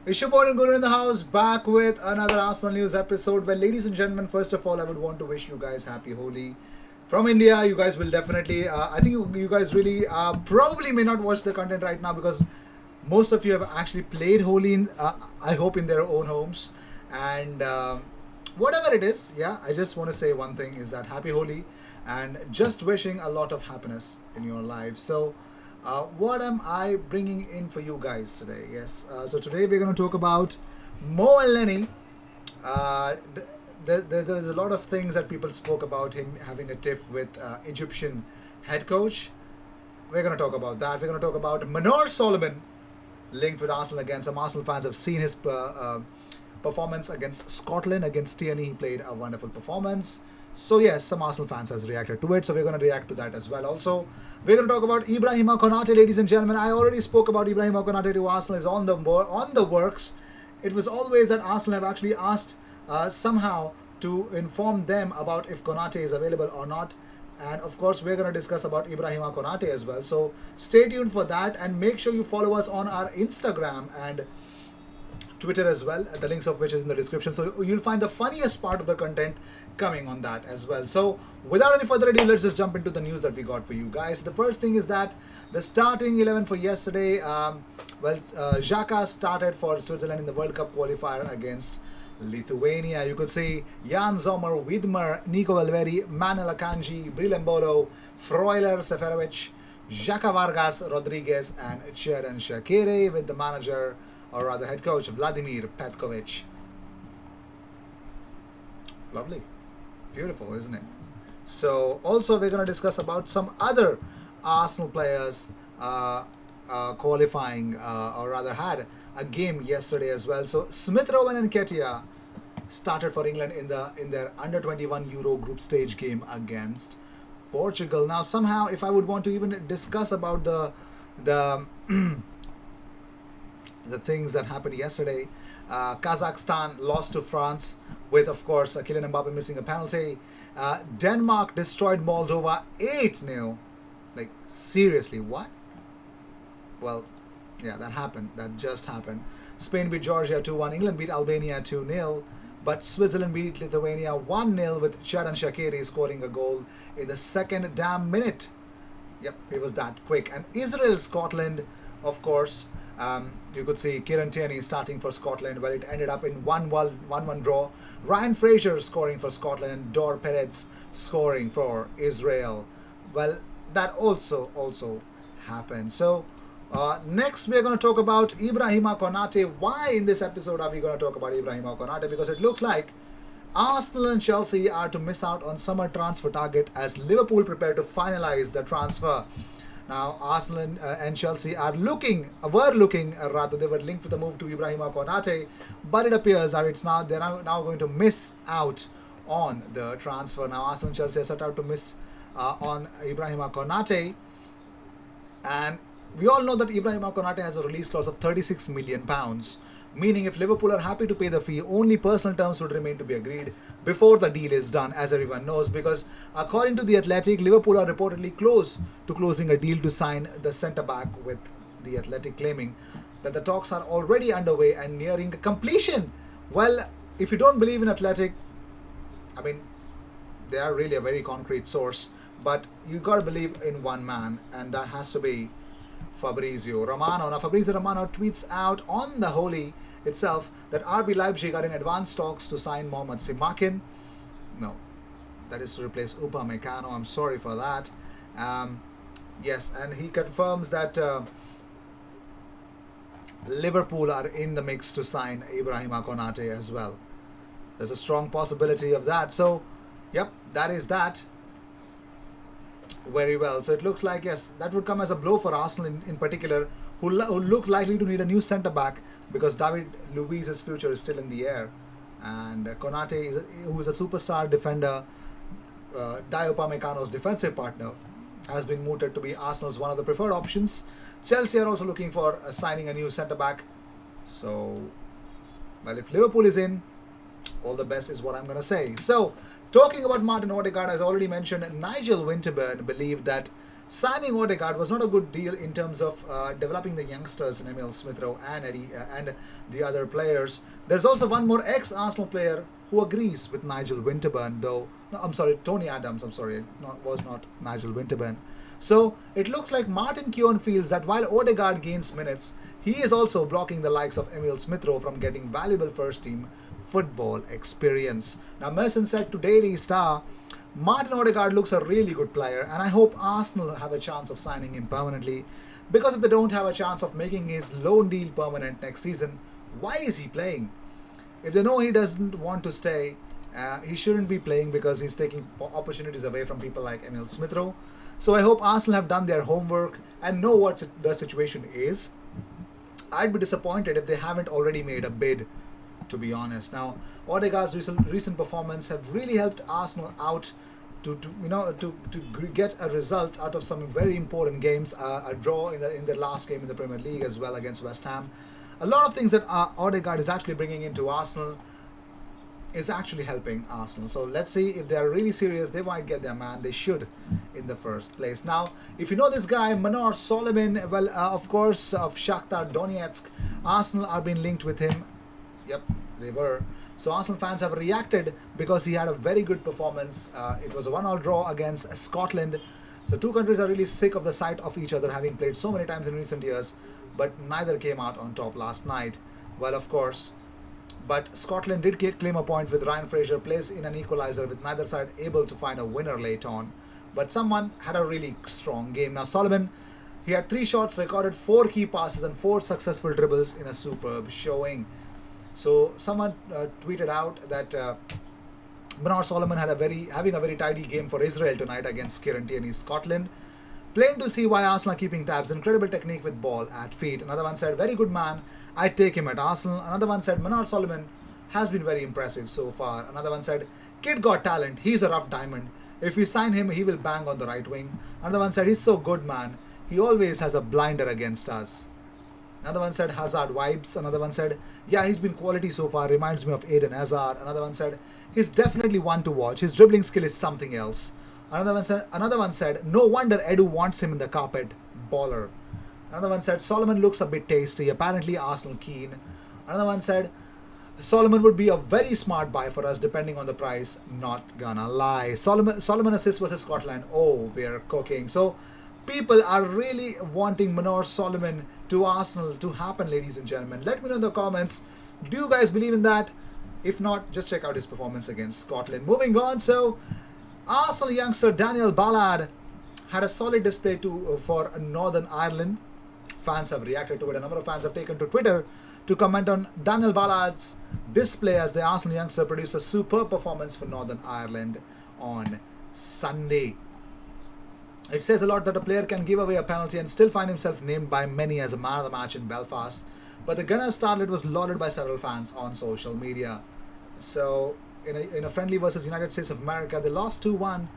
It's your boy Guru in the house, back with another Arsenal News episode. Well, ladies and gentlemen, first of all, I would want to wish you guys happy Holi. From India, you guys will definitely, I think you guys really probably may not watch the content right now because most of you have actually played Holi, I hope, in their own homes. And whatever it is, yeah, I just want to say one thing is that happy Holi and just wishing a lot of happiness in your life. So, what am I bringing in for you guys today? Yes, so today we're going to talk about Mo Elneny. Uh, there's a lot of things that people spoke about him having a tiff with Egyptian head coach. We're going to talk about that. We're going to talk about Manor Solomon linked with Arsenal again. Some Arsenal fans have seen his performance against Scotland, against Tierney. He played a wonderful performance. So yes, some Arsenal fans has reacted to it. So we're going to react to that as well. Also, we're going to talk about Ibrahima Konate, ladies and gentlemen. I already spoke about Ibrahima Konate to Arsenal is on the works. It was always that Arsenal have actually asked somehow to inform them about if Konate is available or not. And of course, we're going to discuss about Ibrahima Konate as well. So stay tuned for that and make sure you follow us on our Instagram and Twitter as well, the links of which is in the description. So you'll find the funniest part of the content coming on that as well. So without any further ado, let's just jump into the news that we got for you guys. The first thing is that the starting 11 for yesterday, Xhaka started for Switzerland in the World Cup qualifier against Lithuania. You could see Jan Sommer, Widmer, Nico Valverde, Manuel Akanji, Brilembolo, Freuler, Seferovic, Xhaka Vargas, Rodriguez, and Xherdan Shaqiri with the manager, or rather head coach, Vladimir Petkovic. Lovely. Beautiful, isn't it? So also we're going to discuss about some other Arsenal players qualifying, or rather had a game yesterday as well. So Smith Rowe and Nketiah started for England in their under 21 Euro group stage game against Portugal. Now somehow, if I would want to even discuss about the the things that happened yesterday, Kazakhstan lost to France with, of course, Kylian Mbappe missing a penalty. Denmark destroyed Moldova 8-0. Like, seriously, what? Well, yeah, that happened. That just happened. Spain beat Georgia 2-1. England beat Albania 2-0. But Switzerland beat Lithuania 1-0 with Xherdan Shaqiri scoring a goal in the second damn minute. Yep, it was that quick. And Israel, Scotland, of course, you could see Kieran Tierney starting for Scotland. Well, it ended up in 1-1 draw. Ryan Fraser scoring for Scotland and Dor Peretz scoring for Israel. Well, that also happened. So next we're going to talk about Ibrahima Konate. Why in this episode are we going to talk about Ibrahima Konate? Because it looks like Arsenal and Chelsea are to miss out on summer transfer target as Liverpool prepare to finalize the transfer. Now, Arsenal and Chelsea were looking, rather, they were linked to the move to Ibrahima Konate, but it appears that they're now going to miss out on the transfer. Now, Arsenal and Chelsea are set out to miss on Ibrahima Konate, and we all know that Ibrahima Konate has a release clause of £36 million, meaning if Liverpool are happy to pay the fee, only personal terms would remain to be agreed before the deal is done, as everyone knows, because according to The Athletic, Liverpool are reportedly close to closing a deal to sign the centre-back, with The Athletic claiming that the talks are already underway and nearing completion. Well, if you don't believe in Athletic, I mean, they are really a very concrete source, but you got to believe in one man, and that has to be Fabrizio Romano. Now, Fabrizio Romano tweets out on the Holy itself that RB Leipzig are in advanced talks to sign Mohamed Simakin. No, that is to replace Upamecano. I'm sorry for that. Yes, and he confirms that Liverpool are in the mix to sign Ibrahima Konate as well. There's a strong possibility of that. So, yep, that is that. Very well. So it looks like, yes, that would come as a blow for Arsenal in particular, who look likely to need a new centre-back because David Luiz's future is still in the air. And Konate, who is a superstar defender, Dayot Upamecano's defensive partner, has been mooted to be Arsenal's one of the preferred options. Chelsea are also looking for signing a new centre-back. So, well, if Liverpool is in, all the best is what I'm going to say. So, talking about Martin Odegaard, as I already mentioned, Nigel Winterburn believed that Signing Odegaard was not a good deal in terms of developing the youngsters in Emil Smith Rowe and Eddie and the other players. There's also one more ex-Arsenal player who agrees with Nigel Winterburn, though. No, I'm sorry, Tony Adams. I'm sorry, it was not Nigel Winterburn. So it looks like Martin Keown feels that while Odegaard gains minutes, he is also blocking the likes of Emil Smith Rowe from getting valuable first-team football experience. Now, Merson said to Daily Star, Martin Odegaard looks a really good player, and I hope Arsenal have a chance of signing him permanently. Because if they don't have a chance of making his loan deal permanent next season, why is he playing? If they know he doesn't want to stay, he shouldn't be playing because he's taking opportunities away from people like Emil Smith Rowe. So I hope Arsenal have done their homework and know what the situation is. I'd be disappointed if they haven't already made a bid, to be honest. Now, Odegaard's recent performance have really helped Arsenal out to get a result out of some very important games. A draw in the last game in the Premier League as well against West Ham. A lot of things that Odegaard is actually bringing into Arsenal is actually helping Arsenal. So let's see if they are really serious. They might get their man. They should in the first place. Now, if you know this guy, Manor Solomon, well, of course, of Shakhtar Donetsk, Arsenal are being linked with him. Yep, they were. So Arsenal fans have reacted because he had a very good performance. It was a 1-1 draw against Scotland. So two countries are really sick of the sight of each other, having played so many times in recent years, but neither came out on top last night. Well, of course, but Scotland did claim a point with Ryan Fraser placed in an equalizer, with neither side able to find a winner late on. But someone had a really strong game. Now Solomon, he had 3 shots, recorded 4 key passes and 4 successful dribbles in a superb showing. So someone tweeted out that Bernard Solomon had having a very tidy game for Israel tonight against Kieran Tierney's Scotland. Plain to see why Arsenal are keeping tabs. Incredible technique with ball at feet. Another one said, very good man. I'd take him at Arsenal. Another one said, Bernard Solomon has been very impressive so far. Another one said, kid got talent. He's a rough diamond. If we sign him, he will bang on the right wing. Another one said, he's so good, man. He always has a blinder against us. Another one said, Hazard vibes. Another one said, yeah, he's been quality so far. Reminds me of Eden Hazard. Another one said, he's definitely one to watch. His dribbling skill is something else. Another one said, no wonder Edu wants him in the carpet. Baller. Another one said, Solomon looks a bit tasty. Apparently Arsenal keen. Another one said, Solomon would be a very smart buy for us depending on the price. Not gonna lie. Solomon assists versus Scotland. Oh, we're cooking. So people are really wanting Manor Solomon to Arsenal to happen, ladies and gentlemen. Let me know in the comments. Do you guys believe in that? If not, just check out his performance against Scotland. Moving on, so Arsenal youngster Daniel Ballard had a solid display for Northern Ireland. Fans have reacted to it. A number of fans have taken to Twitter to comment on Daniel Ballard's display as the Arsenal youngster produced a superb performance for Northern Ireland on Sunday. It says a lot that a player can give away a penalty and still find himself named by many as a man of the match in Belfast. But the Gunners starlet was lauded by several fans on social media. So in a friendly versus United States of America, they lost 2-1.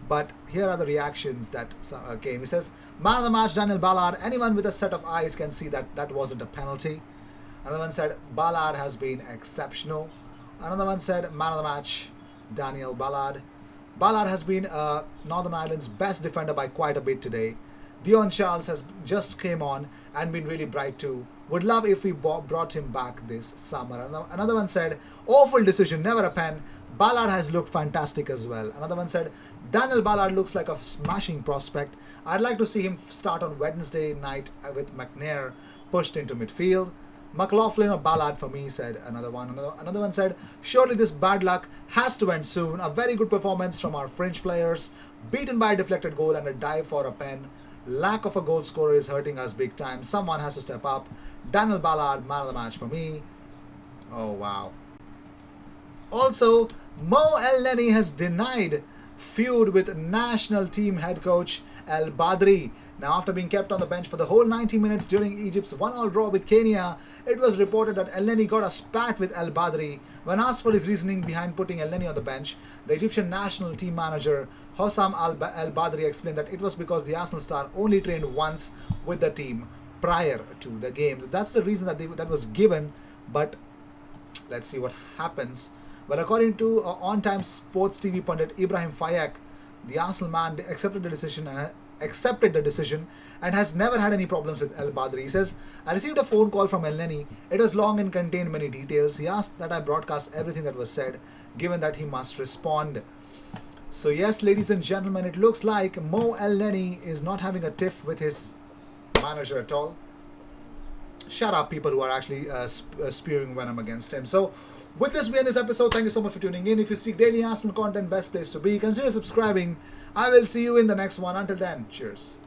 But here are the reactions that came. He says, man of the match, Daniel Ballard. Anyone with a set of eyes can see that that wasn't a penalty. Another one said, Ballard has been exceptional. Another one said, man of the match, Daniel Ballard. Ballard has been Northern Ireland's best defender by quite a bit today. Dion Charles has just came on and been really bright too. Would love if we brought him back this summer. Another one said, awful decision, never a pen. Ballard has looked fantastic as well. Another one said, Daniel Ballard looks like a smashing prospect. I'd like to see him start on Wednesday night with McNair pushed into midfield. McLaughlin or Ballard for me, said another one. Another one said, surely this bad luck has to end soon. A very good performance from our French players. Beaten by a deflected goal and a dive for a pen. Lack of a goal scorer is hurting us big time. Someone has to step up. Daniel Ballard, man of the match for me. Oh, wow. Also, Mo Elneny has denied feud with national team head coach El Badri. Now, after being kept on the bench for the whole 90 minutes during Egypt's 1-1 draw with Kenya, it was reported that Elneny got a spat with El Badri. When asked for his reasoning behind putting Elneny on the bench, the Egyptian national team manager Hossam El Badri explained that it was because the Arsenal star only trained once with the team prior to the game. That's the reason that was given, but let's see what happens. Well, according to on-time sports TV pundit Ibrahim Fayak, the Arsenal man accepted the decision accepted the decision and has never had any problems with El Badri. He says, I received a phone call from El Neni. It was long and contained many details. He asked that I broadcast everything that was said, given that he must respond. So yes, ladies and gentlemen, it looks like Mo El Neni is not having a tiff with his manager at all. Shut up, people who are actually spewing venom against him. So with this, we end this episode. Thank you so much for tuning in. If you seek daily Arsenal content, best place to be. Consider subscribing. I will see you in the next one. Until then, cheers.